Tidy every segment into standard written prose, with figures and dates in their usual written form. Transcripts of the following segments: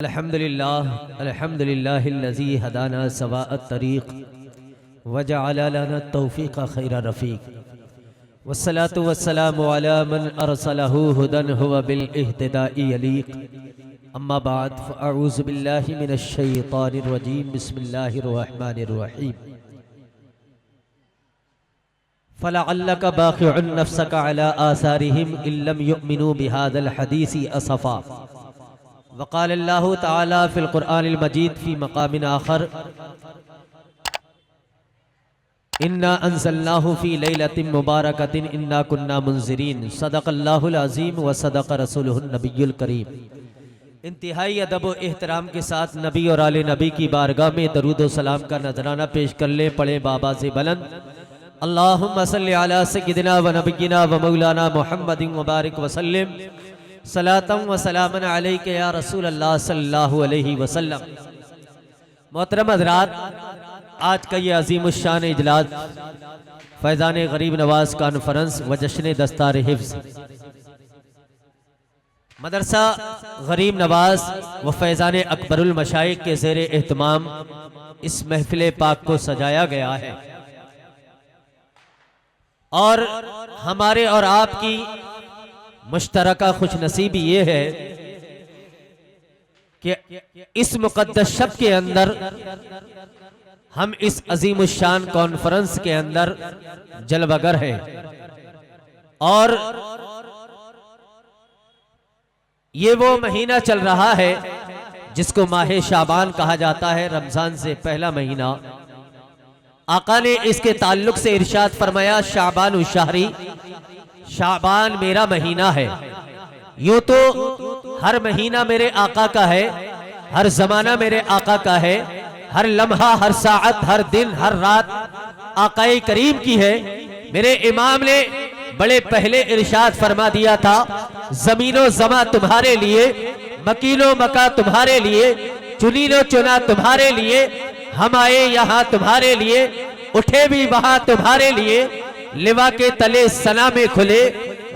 अल्हम्दुलिल्लाहिल्लज़ी हदाना सवाअत तरीक़ वजअल लना तौफ़ीक़ खैर रफ़ीक़ वस्सलातु वस्सलामु अला मन अरसलहु हुदन हुवा बिल इह्तिदाई यलीक़ अम्मा बाद फ़अऊज़ु बिल्लाहि मिनश शैतानिर रजीम बिस्मिल्लाहिर रहमानिर रहीम फ़लअल्लक बाक़िउन नफ़्सक अला आसारिहिम इल्लम युमिनू बिहाज़ल हदीसी असफ़ा वक़ाल अल्लाहु तआला फ़िल क़ुरआनिल मजीद फ़ी मक़ामिन आख़र इन्ना अंज़लनाहु फ़ी लैलतिन मुबारकतिन इन्ना कुन्ना मुंज़िरीन सदक़ल्लाहुल अज़ीम व सदक़ रसूलुहुन नबियुल करीम। इंतहाई अदब व एहतराम के साथ नबी और आले नबी की बारगाह में दरूद व सलाम का नजराना पेश कर लें। पढ़े बाबा से बुलंद अल्लाहुम्मा सल्लि अला सय्यिदिना व नबिय्यिना व मौलाना मुहम्मदिन व बारिक व सल्लिम सलातम व सलामन अलैका या रसूल अल्लाह सल्लल्लाहु अलैहि वसल्लम। मोहतरम हज़रात, आज का ये अज़ीमुश्शान इजलास फैज़ान गरीब नवाज कॉन्फ्रेंस व जश्न दस्तार हिफ्ज़ मदरसा गरीब नवाज व फैज़ान अकबरुल मशाइख के ज़ेर एहतमाम इस महफिल पाक को सजाया गया है और हमारे और आपकी मुश्तरका खुश नसीबी ये है कि इस मुक़द्दस शब के अंदर हम इस अज़ीमुश्शान कॉन्फ्रेंस के अंदर जलवगर हैं और ये वो महीना चल रहा है जिसको माहे शाबान कहा जाता है, रमजान से पहला महीना। आका ने इसके ताल्लुक से इरशाद फरमाया, शाबान शहरी, शाबान मेरा महीना है। यूं तो हर महीना मेरे आका का है, हर जमाना मेरे आका का है, हर लम्हा, हर साअत, हर दिन, हर रात आकाए करीम की है। मेरे इमाम ने बड़े पहले इरशाद फरमा दिया था, जमीनो जमा तुम्हारे लिए, मकीनो मका तुम्हारे लिए, चुनीनो चुना तुम्हारे लिए, हम आए यहाँ तुम्हारे लिए, उठे भी वहां तुम्हारे लिए, लिवा के तले सना में खुले,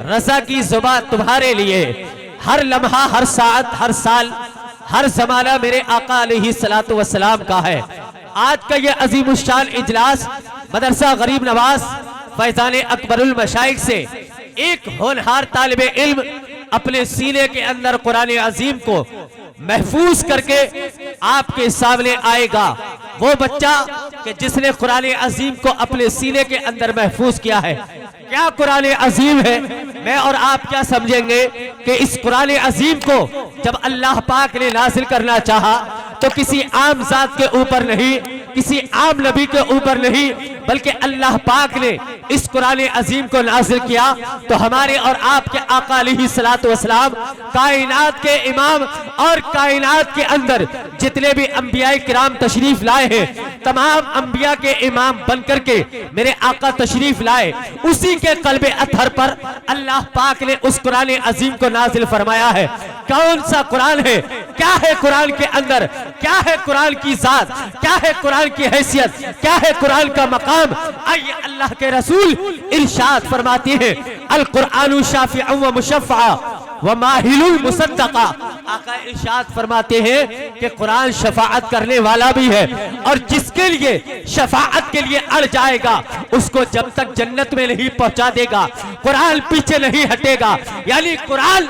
रज़ा की जुबा तुम्हारे लिए। हर लम्हा, हर साअत, हर साल, हर जमाना मेरे आका अलैहिस्सलातु वस्सलाम का है। आज का ये अज़ीमुश्शान इजलास मदरसा गरीब नवाज फैज़ान अकबरुल मशाइख से एक होनहार तालिबे इल्म अपने सीने के अंदर कुरान अजीम को महफूज करके आपके सामने आएगा। वो बच्चा कि जिसने कुरान अजीम को अपने सीने के अंदर महफूज किया है। क्या कुरान अजीम है? मैं और आप क्या समझेंगे कि इस कुरान अजीम को जब अल्लाह पाक ने नाजिल करना चाहा तो किसी आम जात के ऊपर नहीं, किसी आम नबी के ऊपर नहीं, बल्कि अल्लाह पाक ने इस कुरान अजीम को नाजिल किया तो हमारे और आपके आका अलैहिस्सलातु वस्सलाम कायनात के इमाम और कायनात के अंदर जितने भी अंबिया किराम तशरीफ लाए हैं, तमाम अंबिया के इमाम बनकर के मेरे आका तशरीफ लाए। उसी के कल्बे अतहर पर अल्लाह पाक ने उस कुरान अजीम को नाजिल फरमाया है। कौन सा कुरान है? क्या है कुरान के अंदर? क्या है कुरान की जात? क्या है कुरान की हैसियत? क्या है कुरान का मकाम? आइए अल्लाह के रसूल इरशाद फरमाते हैं, अल कुरान शाफिअ व मुशफ़्फ़ा व माहिलुल मुसद्दक़ा। आका इरशाद फरमाते हैं कि कुरान शफाअत करने वाला भी है और जिसके लिए शफाअत के लिए अड़ जाएगा उसको जब तक जन्नत में नहीं पहुंचा देगा, कुरान पीछे नहीं हटेगा। यानी कुरान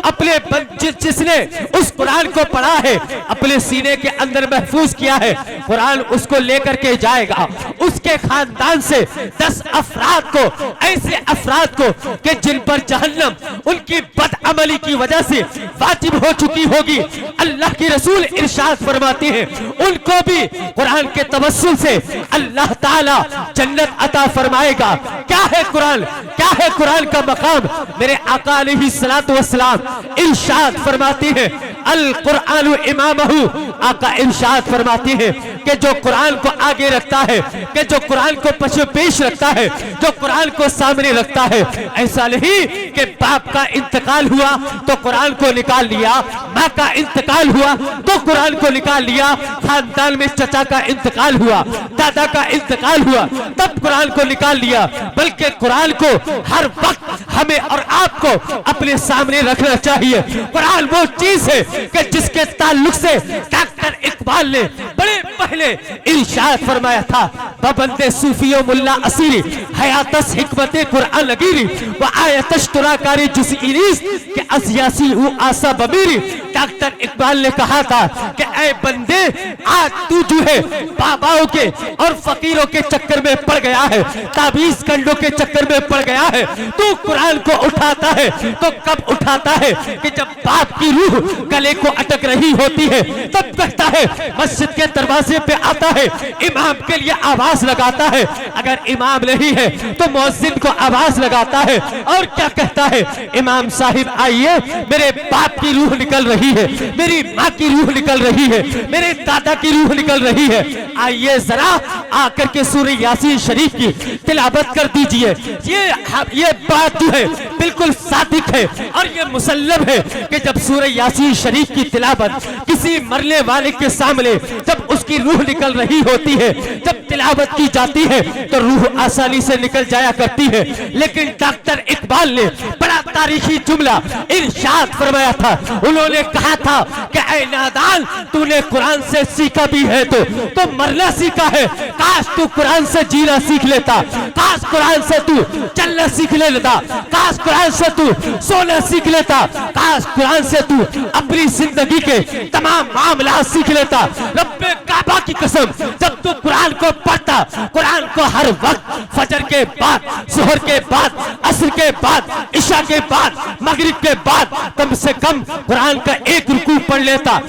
अपने जिसने उस कुरान को पढ़ा है, अपने सीने के अंदर महफूज किया है, कुरान उसको लेकर के जाएगा। उसके खानदान से 10 अफराद को, ऐसे अफराद को कि जिन पर जहन्नम उनकी बदअमली की वजह से वाजिब हो चुकी होगी, अल्लाह की रसूल इरशाद फरमाते हैं उनको भी कुरान के तवस्सुल से अल्लाह ताला जन्नत अता फरमाएगा। क्या है कुरान? क्या है कुरान का मकाम? मेरे आका अलैहिस्सलातु वस्सलाम इरशाद फरमाते हैं, अल कुरान इमामहु। आका इरशाद फरमाते हैं कि जो कुरान को आगे रखता है, कि जो कुरान को पीछे पेश रखता है, जो कुरान को सामने रखता है। ऐसा नहीं कि बाप का इंतकाल हुआ तो कुरान को निकाल लिया, माँ का इंतकाल हुआ तो कुरान को निकाल लिया, खानदान में चचा का इंतकाल हुआ, दादा का इंतकाल हुआ तब कुरान को निकाल लिया, बल्कि कुरान को हर वक्त हमें और आपको अपने सामने रखना चाहिए। कुरान वो चीज है कि जिसके ताल्लुक से डॉक्टर इकबाल ने बड़े पहले इरशाद फरमाया था, बबंदे सूफियो मुल्ला असीरी हयातस हिकमत कुरान लगीरी व आयतश तुराकारी जुज़ईनीस के असियासी उ आसा बमीरी। डॉक्टर इकबाल ने कहा था कि ऐ बंदे, आज तू जो है बाबाओं के और फकीरों के चक्कर में पड़ गया है, ताबीज कंडों के चक्कर में पड़ गया है। तू कुरान को उठाता है तो कब उठाता है कि जब बाप की रूह गले को अटक रही होती है, तब कहता है, मस्जिद के दरवाजे पे आता है, इमाम के लिए आवाज लगाता है, अगर इमाम नहीं है तो मुअज्जिन को आवाज लगाता है और क्या कहता है, इमाम साहिब आइए, मेरे बाप की रूह निकल रही है, मेरी माँ की रूह निकल रही है, मेरे दादा की रूह निकल रही है, आइए जरा आकर के सूरह यासीन शरीफ की तिलावत कर दीजिए। ये बात जो है बिल्कुल सादिक है और ये मुसल्लम है कि जब सूरह यासीन शरीफ की तिलावत किसी मरने वाले के सामने जब उसकी रूह निकल रही होती है, जब तिलावत की जाती है तो रूह आसानी से निकल जाया करती है। लेकिन डॉक्टर इकबाल ने बड़ा तारीखी जुमला इरशाद फरमाया था, उन्होंने कहा था कि ऐ नादान, तूने कुरान से सीखा भी है तो मरना सीखा है, काश तू कुरान से जीना सीख लेता, काश कुरान से तू चलना सीख लेता, काश कुरान से तू सोना सीख लेता, काश कुरान से तू अपनी जिंदगी के तमाम मामला सीख लेता। रब्बे काबा की कसम, जब तू कुरान को पढ़ता, कुरान को हर वक्त फजर के बाद, जोहर के बाद, असर के बाद, इशा के बाद, मगरिब के बाद कम से कम कुरान का एक रुकू पढ़ लेता।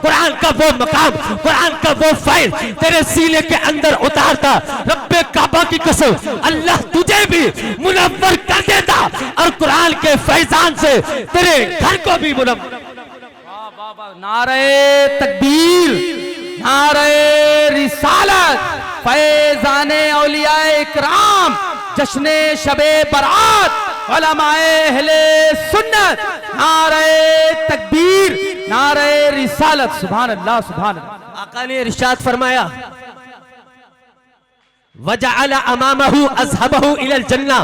कुरान का वो मकाम, कुरान का वो फैज तेरे सीने के अंदर उतारता। रब्बे काबा की कसम, अल्लाह तुझे भी मुनव्वर कर देता और कुरान के फैजान से तेरे घर को भी मुनव्वर। नारे तकबीर, नारे रिसालत, फैजाने औलियाए इकराम, जश्ने शबे बरात, उलमाए अहले सुन्नत, नारे तकबीर, नारे रिसालत। सुभान अल्लाह, सुभान अल्लाह। आका ने इरशाद फरमाया, वजअला अमामहु अज़हबहु इलल जन्ना,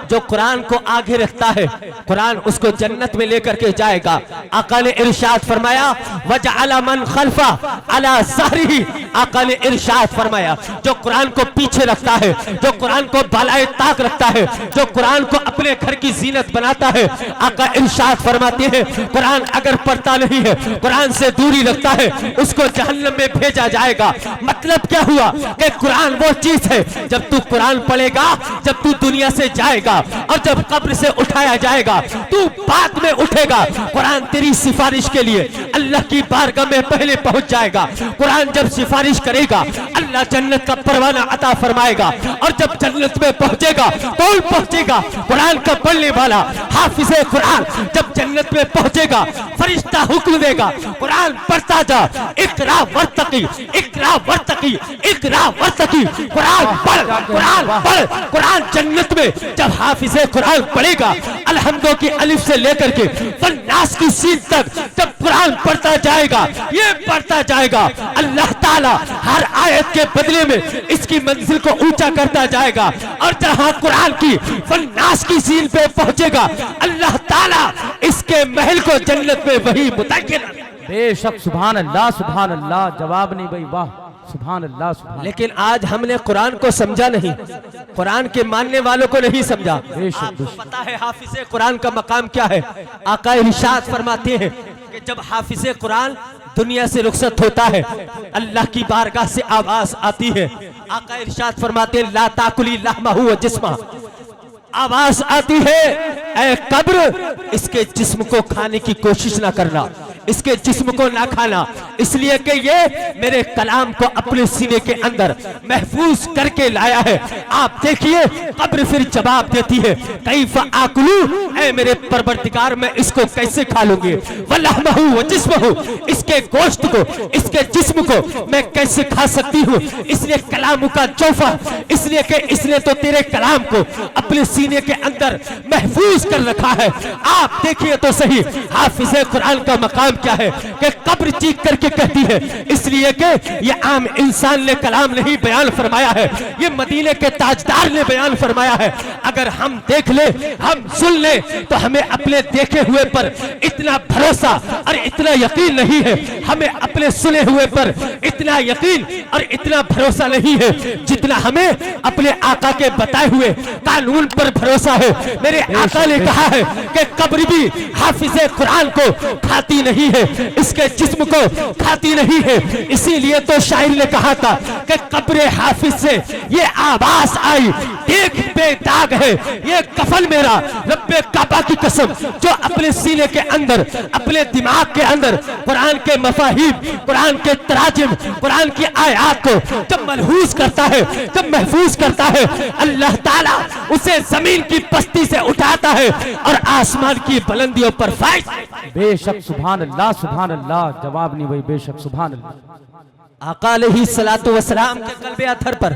जो कुरान को आगे रखता है कुरान उसको जन्नत में लेकर के जाएगा। आका ने इरशाद फरमाया, वजअला मन खल्फा अला ज़हरिही, आका ने इरशाद फरमाया, जो कुरान को पीछे रखता है, जो कुरान को बालाए ताक रखता है, जो कुरान को अपने घर की जीनत बनाता है, आका इरशाद फरमाते हैं, कुरान अगर पढ़ता नहीं है, कुरान से दूरी रखता है, उसको जहन्नम में भेजा जाएगा। मतलब क्या हुआ कि कुरान वो चीज है, जब तू कुरान पढ़ेगा, जब तू दुनिया से जाएगा और जब कब्र से उठाया जाएगा, तू बाद में उठेगा, कुरान तेरी सिफारिश के लिए अल्लाह की बारगाह में पहले पहुंच जाएगा। कुरान जब सिफारिश करेगा, अल्लाह जन्नत का परवाना अता फरमाएगा और जब जन्नत में पहुंचेगा, कौन पहुंचेगा? कुरान का पढ़ने वाला हाफिज़े कुरान। जब जन्नत में पहुंचेगा, फरिश्ता हुक्म देगा, कुरान पढ़ता जा, इकरा वर्तकी, इकरा वर्तकी, इकरा वर्तकी, कुरान पढ़, कुरान पढ़। कुरान जन्नत में जब हाफिज़े कुरान पढ़ेगा, अलहम्दो की अलिफ से लेकर के वन्नास की सीन तक जब कुरान पढ़ता जाएगा, ये पढ़ता जाएगा, अल्लाह ताला हर आयत के बदले में इसकी मंजिल को ऊंचा करता जाएगा और जहां कुरान की वन्नास की सीन पे पहुंचेगा, अल्लाह ताला इसके महल को जन्नत में वही मुतय्यन। बेशक, सुभान अल्लाह, सुभान अल्लाह। जवाब नहीं भाई, वाह, सुभान अल्लाह, सुभान। लेकिन आज हमने कुरान को समझा नहीं, कुरान के मानने वालों को नहीं समझा। आपको पता है हाफिज़े कुरान का मकाम क्या है? आका इरशाद फरमाते हैं कि जब हाफिज़े कुरान दुनिया से रुखसत होता है, अल्लाह की बारगाह से आवाज आती है। आका इरशाद फरमाते हैं, ला ताकुली लहमहु व जिस्मा, आवाज आती है, ऐ कब्र, इसके जिस्म को खाने की कोशिश ना करना, इसके जिस्म को ना खाना, इसलिए कि ये मेरे कलाम को अपने सीने के अंदर महफूज करके लाया है। आप देखिए, कब्र फिर जवाब देती है, कैफ़ आकुलू, ऐ मेरे परवरदिगार, मैं इसको कैसे खा लूंगी, वलहमहु व जिस्महु, इसके गोश्त को, इसके जिस्म को मैं कैसे खा सकती हूँ। इसलिए कलाम का चौफा, इसलिए कि इसने तो तेरे कलाम को अपने सीने के अंदर महफूज कर रखा है। आप देखिए तो सही, हाफिज़े कुरान का मकाम क्या है कि कब्र चीख करके कहती है, इसलिए कि ये आम इंसान ने कलाम नहीं बयान फरमाया है, ये मदीने के ताजदार ने बयान फरमाया है। अगर हम देख ले, हम सुन ले, तो हमें अपने देखे हुए पर इतना भरोसा और इतना यकीन नहीं है, हमें अपने सुने हुए पर इतना यकीन और इतना भरोसा नहीं है जितना हमें अपने आका के बताए हुए कानून पर भरोसा है। मेरे आका ने कहा है कि कब्र भी हाफिज़े कुरान को खाती नहीं है, इसके जिस्म को खाती नहीं है। इसीलिए तो शायर ने कहा था कि कब्र हाफिज से ये आवाज आई, देख बेदाग है ये कफन मेरा, रब्बे काबा की कसम, जो अपने सीने के अंदर, अपने दिमाग के अंदर कुरान के मफाहिम, कुरान के तराजिम, कुरान की आयत को जब मलहूज करता है, जब महफूज करता है, अल्लाह ताला उसे जमीन की पस्ती से उठाता है और आसमान की बुलंदियों पर फाइज। बेशक सुभान अल्लाह, जवाब नहीं भाई, बेशक सुभान अल्लाह। आका अलैहिस्सलातु वस्सलाम के कल्बे अथर पर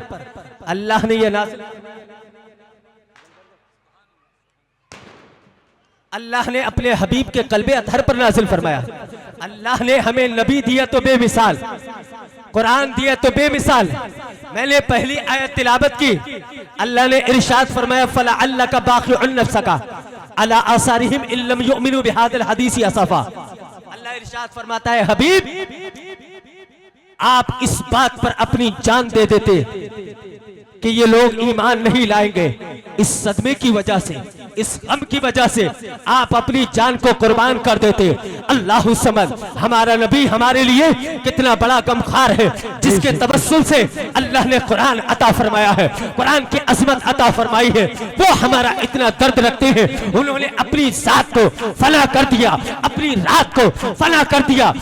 अल्लाह ने ये नाज़िल, अल्लाह ने अपने हबीब के कल्बे अथर पर नाजिल फरमाया। अल्लाह ने हमें नबी दिया तो बेमिसाल, कुरान दिया तो बेमिसाल। मैंने पहली आयत तिलावत की, अल्लाह ने इरशाद फरमाया, फला अल्लाह का बाक़िउन नफ्सका अला आसारिहिम इल्लम युमिनु बिहादिल हदीसी असफा। अल्लाह इरशाद फरमाता है, हबीब आप इस बात पर अपनी जान दे देते कि ये लोग ईमान नहीं लाएंगे, इस सदमे की वजह से, इस गम की वजह से आप अपनी जान को कुर्बान कर देते। अल्लाह समद, हमारा नबी हमारे लिए कितना बड़ा गमखार है, जिसके तबस्सुल से अल्लाह ने कुरान अता फरमाया है, कुरान की अजमत अता फरमाई है। वो हमारा इतना दर्द रखते हैं, उन्होंने अपनी जात को फना कर दिया, अपनी रात को फना कर दिया,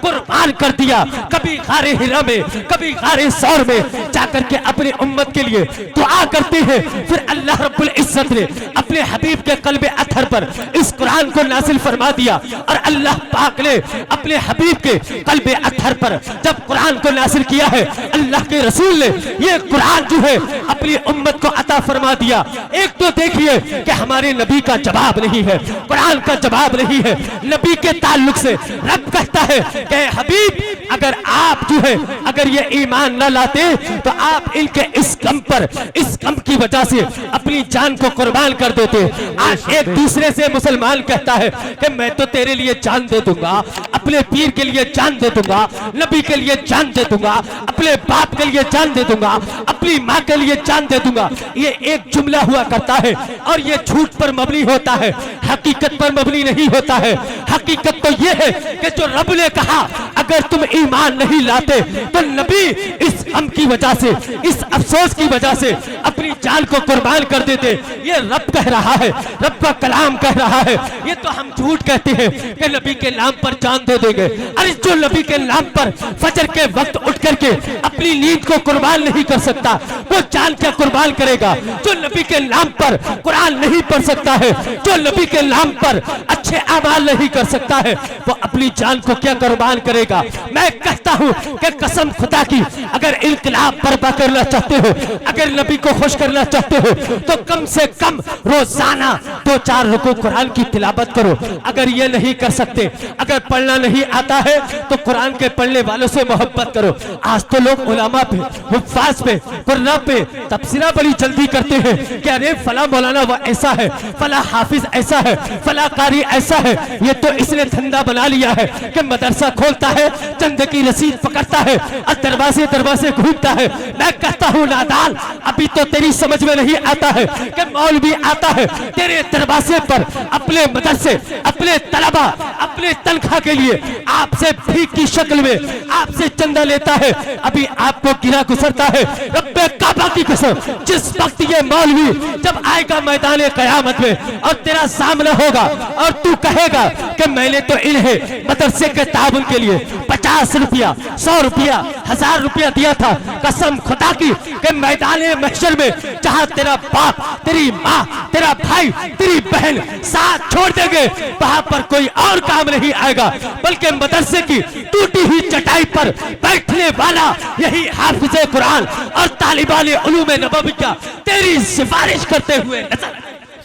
कुर्बान कर दिया। कभी गारे हिरा में, कभी गारे सौर में जाकर के अपनी उम्मत के लिए दुआ करते हैं। फिर अल्लाह रब्बुल इज्जत ने अपने हबीब के कल्बे अथर पर इस कुरान को नाजिल फरमा दिया, और अल्लाह पाक ने अपने हबीब के कल्बे अथर पर जब कुरान को नाजिल किया है, अल्लाह के रसूल ने ये कुरान जो है अपनी उम्मत को अता फरमा दिया। एक तो देखिए कि हमारे नबी का जवाब नहीं है, कुरान का जवाब नहीं है। नबी के ताल्लुक से रब कहता है कि हबीब, अगर आप जो है अगर ये ईमान न लाते तो आप इनके इस गम पर, इस गम की वजह से अपनी जान को कुर्बान कर देते। आज एक दूसरे से मुसलमान कहता है कि मैं तो तेरे लिए जान दे दूंगा, अपने पीर के लिए जान दे दूंगा, नबी के लिए जान दे दूंगा, अपने बाप के लिए जान दे दूंगा, अपनी माँ के लिए जान दे दूंगा। ये एक जुमला हुआ करता है और ये झूठ पर मबनी होता है, हकीकत पर मबनी नहीं होता है। हकीकत तो ये है कि जो रब ने कहा अगर तुम ईमान नहीं लाते तो नबी इस गम की वजह से, इस अफसोस की वजह से अपनी जान को कुर्बान कर देते। ये रब कह रहा है, रब का कलाम कह रहा है। ये तो हम झूठ कहते हैं कि नबी के नाम पर जान दे देंगे। अरे जो नबी के नाम पर फजर के वक्त उठ करके अपनी नींद को कुर्बान नहीं कर सकता, वो जान क्या कुर्बान करेगा? जो नबी के नाम पर कुरान नहीं पढ़ सकता है, जो नबी के नाम पर अच्छे अमाल नहीं कर सकता है, वो अपनी जान को क्या कुर्बान करेगा? मैं कहता हूँ कि कसम खुदा की, अगर इनकलाब बर्पा करना चाहते हो, अगर नबी को खुश करना चाहते हो, तो कम से कम रोजाना 2-4 रुकू कुरान की तिलावत करो। अगर ये नहीं कर सकते, अगर पढ़ना नहीं आता है, तो कुरान के पढ़ने वालों से मोहब्बत करो। आज तो लोग उलमा पे, हुफ्फाज पे, कुर्रा पे तफसीरा बड़ी जल्दी करते हैं कि अरे फला मौलाना वो ऐसा है, फला हाफिज ऐसा है, फला कारी ऐसा है। ये तो इसने धंधा बना लिया है कि मदरसा खोलता है, चंद की रसीद पकड़ता है और दरवाजे दरवाजे घूमता है। मैं कहता हूँ नादान, अभी तो तेरी समझ में नहीं आता है कि मौलवी आता है तेरे दरवाजे पर अपने मदरसे, अपने तलबा, अपने तनख्वाह के लिए आपसे भीख की शक्ल में आपसे चंदा लेता है। अभी आपको गिरा गुजरता है। रब्बे काबा की कसम, जिस वक्त ये मौलवी जब आएगा मैदान कयामत में और तेरा सामना होगा और तू कहेगा कि मैंने तो इन्हें मदरसे के ताबन के लिए 50 रुपया, 100 रुपया, 1000 रुपया दिया था, कसम खुदा की कि मैदान महशर में जहां तेरा बाप, तेरी माँ, तेरा भाई, तेरी बहन साथ छोड़ देंगे, वहां पर कोई और काम नहीं आएगा, बल्कि मदरसे की टूटी हुई चटाई पर बैठने वाला यही हाफिज़े कुरान और तालिबान उलूम नबवी का तेरी सिफारिश करते हुए नजर।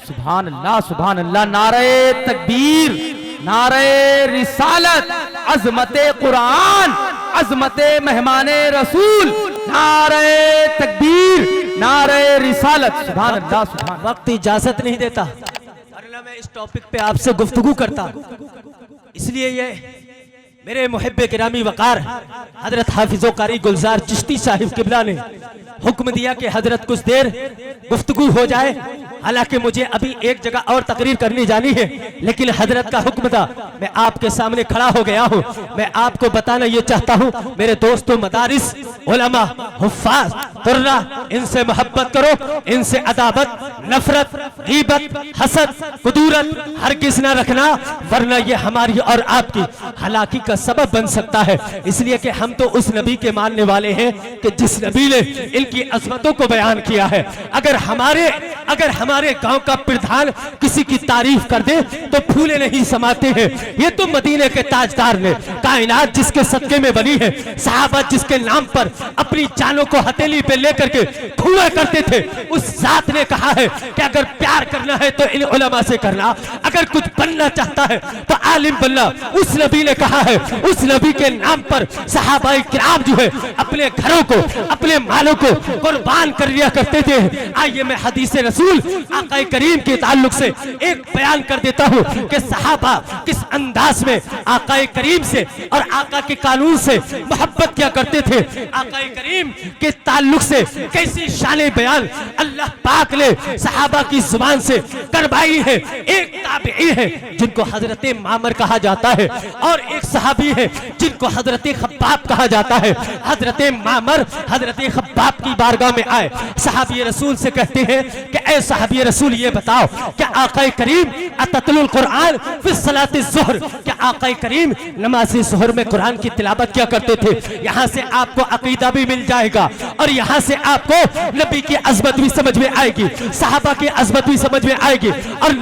सुभान अल्लाह, नारे तकबीर, नारे रिसालत, अजमते कुरान, अजमते मेहमाने रसूल, नारे तकबीर, नारे रिसालत। सुभान अल्लाह, सुभान। वक्त इजाजत नहीं देता वरना मैं इस टॉपिक पे आपसे गुफ्तगू करता। इसलिए ये मेरे मुहिब्बे गिरामी वकार हजरत हाफिजो कारी गुलजार चिश्ती साहिब किबला ने हुक्म दिया कि हजरत कुछ देर गुफ्तगू हो जाए। हालांकि मुझे अभी एक जगह और तकरीर करनी जानी है, लेकिन हजरत का हुक्म था, मैं आपके सामने खड़ा हो गया हूँ। मैं आपको बताना ये चाहता हूँ मेरे दोस्तों, मदारिस, उलमा, हुफ्फाज, कुर्रा, इनसे मोहब्बत करो, इनसे अदावत, नफरत, गीबत, हसद, कुदूरत हरगिज़ ना रखना, वरना ये हमारी और आपकी हलाकी का सबब बन सकता है। इसलिए कि हम तो उस नबी के मानने वाले हैं कि जिस नबी ने इनकी अजमतों को बयान किया है। अगर हमारे गांव का प्रधान किसी की तारीफ कर दे तो फूले नहीं समाते हैं। ये तो मदीने के ताजदार ने, कायनात जिसके सदके में बनी है, सहाबा जिसके नाम पर अपनी जानों को हथेली पे लेकर के धुआं करते थे, उस जात ने कहा है कि अगर प्यार करना है तो इन उलमा से करना, अगर कुछ बनना चाहता है तो आलिम बनना। उस नबी ने कहा है, उस नबी के नाम पर सहाबाए किराम जो है अपने घरों को, अपने मालों को कुर्बान कर लिया करते थे। आइए मैं हदीस रसूल आका करीम के ताल्लुक से एक बयान कर देता हूँ कि सहाबा किस अंदाज में आका करीम से और आका के कानून से मोहब्बत क्या करते थे। आका करीम के ताल्लुक से कैसी शान बयान अल्लाह पाक ने सहाबा की जुबान से करवाई है। एक ताबई है जिनको हजरत मामर कहा जाता है और एक सहाबी है जिनको हजरत खब्बाब कहा जाता है। हजरत मामर हजरत खब्बाब की बारगाह में आए, सहाबी रसूल से कहते हैं कि ऐ सहाबी रसूल ये बताओ कि आका करीम अततलुल कुरान फिर सलात ज़ुहर, क्या आका करीम नमाज ज़ुहर में कुरान की तिलावत क्या करते थे। यहाँ से आपको अकीदा भी मिल जाएगा और यहाँ से आपको नबी की अज़मत भी समझ में आएगी, सहाबा की अज़मत भी समझ में आएगी और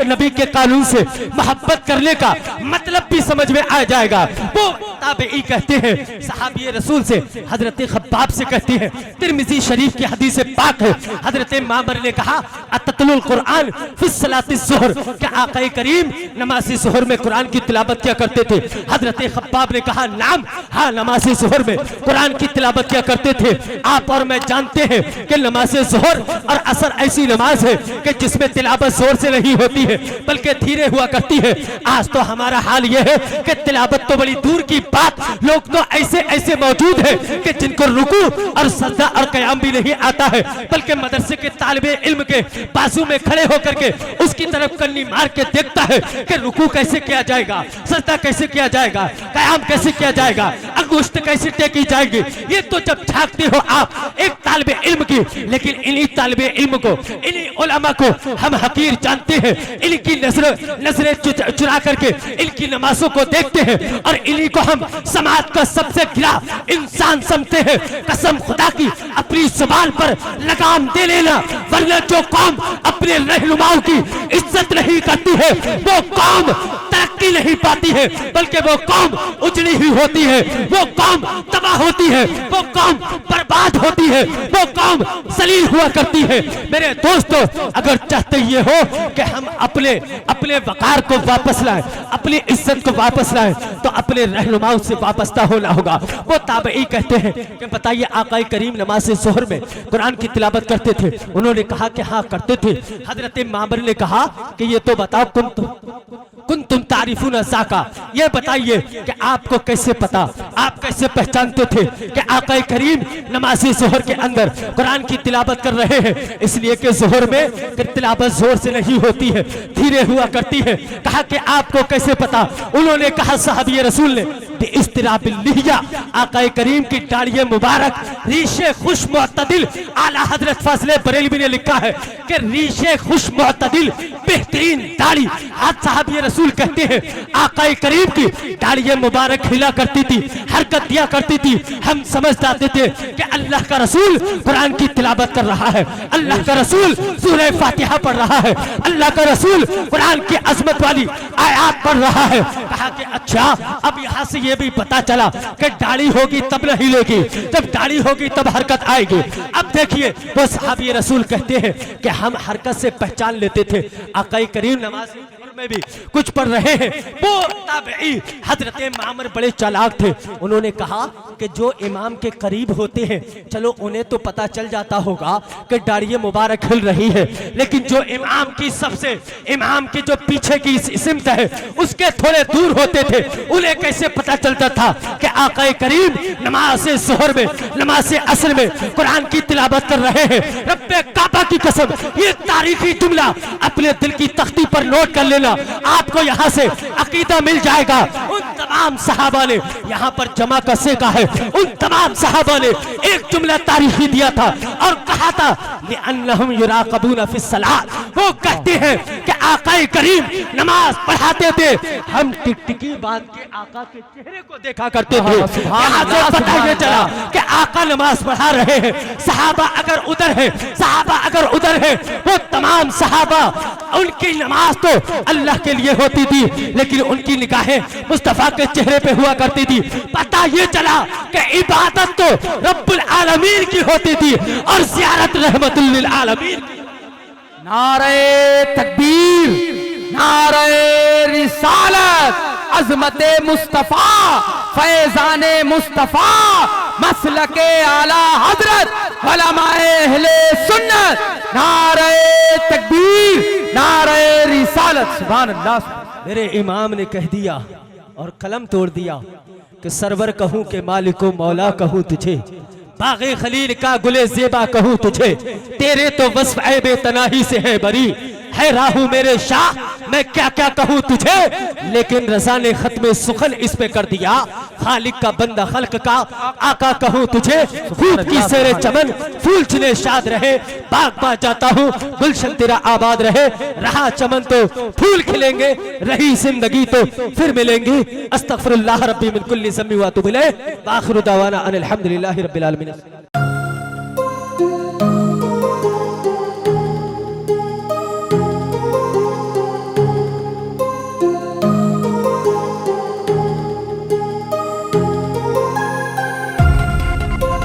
नबी के कानून से मोहब्बत करने का मतलब भी समझ में आ जाएगा। वो ताबई कहते हैं सहाबी रसूल से, हजरत खब्बाब से कहते हैं, तिरमिज़ी शरीफ की हदीस पाक है, हजरत मामर ने कहा अततलुल कुरान फिर सलात ज़ुहर, क्या आका करीम नमाज ज़ुहर में कुरान की तिलावत क्या करते थे। हजरत खब्बाब ने कहा नाम, हाँ नमाज ज़ुहर में कुरान की तिलावत क्या करते थे। आप और मैं जानते हैं कि नमाज ज़ुहर और असर ऐसी नमाज है कि जिसमें तिलावत जोर से नहीं होती है बल्कि धीरे हुआ करती है। आज तो हमारा हाल यह है कि तिलावत तो बड़ी दूर की बात, लोग तो ऐसे ऐसे मौजूद है कि जिनको रुकू और सजदा और कयाम भी नहीं आता है, बल्कि मदरसे के तालिबे इल्म के बाजू में खड़े होकर के उसकी तरफ कन्नी मार के देखता है कि रुकू कैसे किया जाएगा, सजदा कैसे किया जाएगा, कयाम कैसे किया जाएगा, अंगुष्ठ कैसे टेकी जाएगी। ये तो जब झांकते हो आप एक तालिबे इल्म की, लेकिन इन्हीं तालिबे इल्म को, इन्हीं उलमा को हम हकीर जानते हैं। इनकी नजरें चुरा करके इनकी नमाजों को देखते हैं और इन्हीं को हम समाज का सबसे गिरा इंसान समझते हैं। कसम खुदा की अपनी जुबान पर लगाम दे लेना, वरना जो कौम अपने रहनुमाओं की इज्जत नहीं करती है वो कौम तरक्की नहीं पाती है, बल्कि वो कौम उजड़ी हुई होती है, वो कौम तबाह होती है, वो कौम बर्बाद होती है, वो कौम जलील हुआ करती है। मेरे दोस्तों, अगर चाहते ये हो कि हम अपने वकार को वापस लाएं, अपनी इज्जत को वापस लाएं, तो अपने रहनुमाओं से वापस्ता होना होगा। वो ताबई कहते हैं कि बताइए आका करीम नमाज ज़ुहर में कुरान की तिलावत करते थे। उन्होंने कहा कि हाँ करते थे। हजरत मामर ने कहा कि ये तो बताओ कुन तुम तारीफून ज़ाका, ये बताइए कि आपको कैसे पता, आप कैसे पहचानते थे कि आका करीम नमाज ज़ुहर के अंदर कुरान की तिलावत कर रहे हैं। इसलिए कि ज़ुहर में तिलावत जोर से नहीं होती है, धीरे हुआ करती है। कहा कि आपको कैसे पता। उन्होंने कहा सहाबी रसूल ने इस्तिराबिल्लिया, आका करीम की दाढ़ी मुबारक रीशे खुश मुअतदिल, आला हजरत फाज़िले बरेलवी ने लिखा है कि रीशे खुश मुअतदिल बेहतरीन दाढ़ी। आज सहाबी रसूल कहते हैं आका करीम की दाढ़ी मुबारक हिला करती थी, हरकत दिया करती थी। हम समझ जाते थे कि अल्लाह का रसूल कुरान की तिलावत कर रहा है, अल्लाह का रसूल सूरह फातिहा पढ़ रहा है, अल्लाह का रसूल कुरान की अजमत वाली आयात पढ़ रहा है। कहा कि अच्छा, अब यहाँ से ये भी पता चला कि दाढ़ी होगी तब नहीं लेगी, जब दाढ़ी होगी तब हरकत आएगी। अब देखिए वो सहाबी रसूल कहते हैं कि हम हरकत से पहचान लेते थे। आका करीम नमाज में भी कुछ पढ़ रहे हैं। वो ताबई हजरत मामर बड़े चालाक थे, उन्होंने कहा कि जो इमाम के करीब होते हैं चलो उन्हें तो पता चल जाता होगा कि दाढ़ी मुबारक हिल रही है, लेकिन जो इमाम की जो पीछे की सिमत है उसके थोड़े दूर होते थे, उन्हें कैसे पता चलता था कि आका करीम नमाज ज़ोहर में, नमाज असर में कुरान की तिलावत कर रहे हैं। रब्बे काबा की कसम, ये तारीखी जुमला अपने दिल की तख्ती पर नोट कर लेना, आपको यहाँ से अकीदा मिल जाएगा। उन तमाम सहाबा ने यहाँ पर जमा कसे का है, उन तमाम सहाबा ने एक जुमला तारीखी दिया था और कहा था लिअन्नहुम युराक़बून फ़िस्सलात, वो कहते हैं कि आका करीम नमाज पढ़ाते थे, हम टिकटिकी बांध के आका के चेहरे को देखा करते थे। यहाँ से पता ये चला कि आका नमाज पढ़ा रहे हैं, सहाबा अगर उधर है, सहाबा अगर उधर है, वो तमाम सहाबा उनकी नमाज तो अल्लाह के लिए होती थी, लेकिन उनकी निगाहें मुस्तफा के चेहरे पे हुआ करती थी। पता ये चला कि इबादत तो रब्बुल आलमीन की होती थी और ज़ियारत रहमतुल लिल आलमीन। नारे तकबीर, नारे रिसालत, अज़मते मुस्तफा, फैज़ाने मुस्तफा, मसलके आला हजरत, उलमाए अहले सुन्नत, नारे तकबीर, नारे रिसालत। सुभान अल्लाह। मेरे इमाम ने कह दिया और कलम तोड़ दिया कि सरवर कहूँ के मालिको मौला कहूँ तुझे, बाग़े खलील का गुले ज़ेबा कहूँ तुझे, तेरे तो वस्फ़ ऐबे तनाही से है बरी, है राहू मेरे शाह, मैं क्या क्या कहूँ तुझे। लेकिन रज़ा ने खत्म सुखन इस पे कर दिया, खालिक का बंदा खल्क का आका कहूँ तुझे, खूब की सेरे चमन फूल चुने शाद रहे, बाग बाग जाता हूँ गुलशन तेरा आबाद रहे, रहा चमन तो फूल खिलेंगे, रही जिंदगी तो फिर मिलेंगी। अस्तगफिरुल्लाह रब्बी मिन कुल्ली ज़म्बी व अतूबु इलैह, व आखिरु दावाना अनिल हम्दुलिल्लाहि रब्बिल आलमीन।